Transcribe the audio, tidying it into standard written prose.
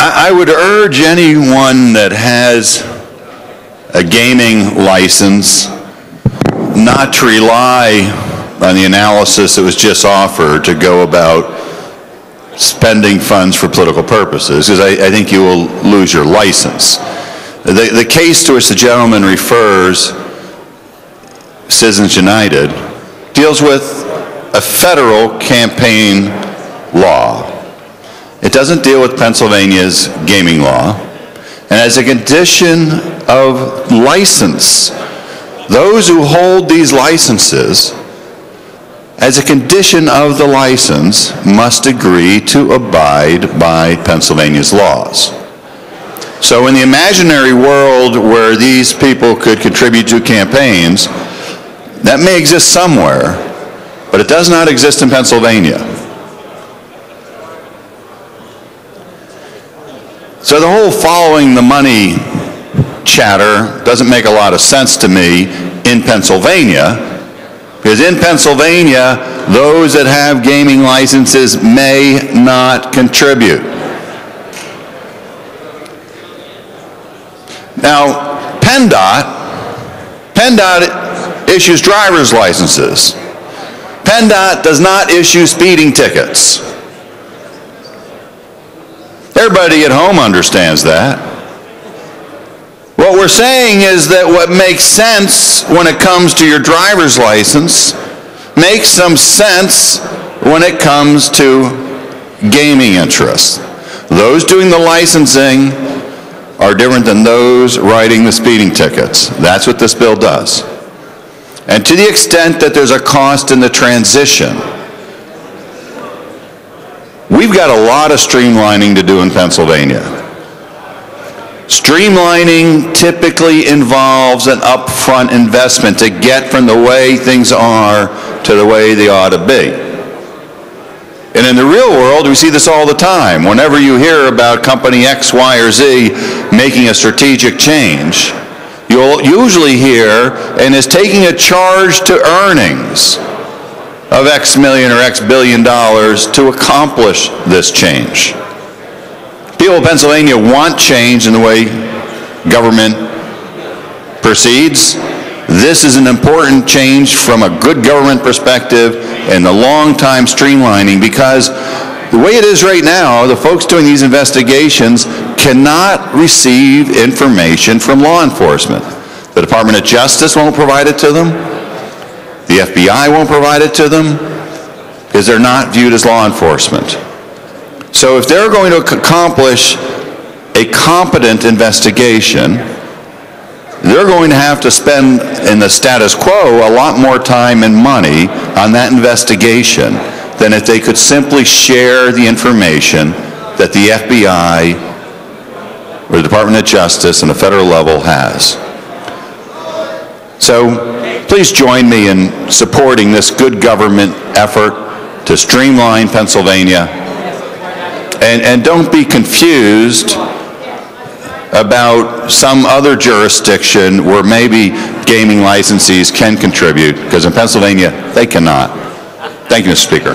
I would urge anyone that has a gaming license not to rely on the analysis that was just offered to go about spending funds for political purposes, because I think you will lose your license. The case to which the gentleman refers, Citizens United, deals with a federal campaign law. It doesn't deal with Pennsylvania's gaming law. And as a condition of license, those who hold these licenses, as a condition of the license, must agree to abide by Pennsylvania's laws. So in the imaginary world where these people could contribute to campaigns, that may exist somewhere, but it does not exist in Pennsylvania. So the whole following the money chatter doesn't make a lot of sense to me in Pennsylvania, because in Pennsylvania, those that have gaming licenses may not contribute. Now, PennDOT issues driver's licenses. PennDOT does not issue speeding tickets. Everybody at home understands that. What we're saying is that what makes sense when it comes to your driver's license makes some sense when it comes to gaming interests. Those doing the licensing are different than those writing the speeding tickets. That's what this bill does. And to the extent that there's a cost in the transition, we've got a lot of streamlining to do in Pennsylvania. Streamlining typically involves an upfront investment to get from the way things are to the way they ought to be. And in the real world, we see this all the time. Whenever you hear about company X, Y, or Z making a strategic change, you'll usually hear, and is taking a charge to earnings of X million or X billion dollars to accomplish this change. People in Pennsylvania want change in the way government proceeds. This is an important change from a good government perspective and the long-time streamlining, because the way it is right now, the folks doing these investigations cannot receive information from law enforcement. The Department of Justice won't provide it to them. The FBI won't provide it to them because they're not viewed as law enforcement. So if they're going to accomplish a competent investigation, they're going to have to spend in the status quo a lot more time and money on that investigation than if they could simply share the information that the FBI or the Department of Justice on the federal level has. So please join me in supporting this good government effort to streamline Pennsylvania. And don't be confused about some other jurisdiction where maybe gaming licensees can contribute, because in Pennsylvania, they cannot. Thank you, Mr. Speaker.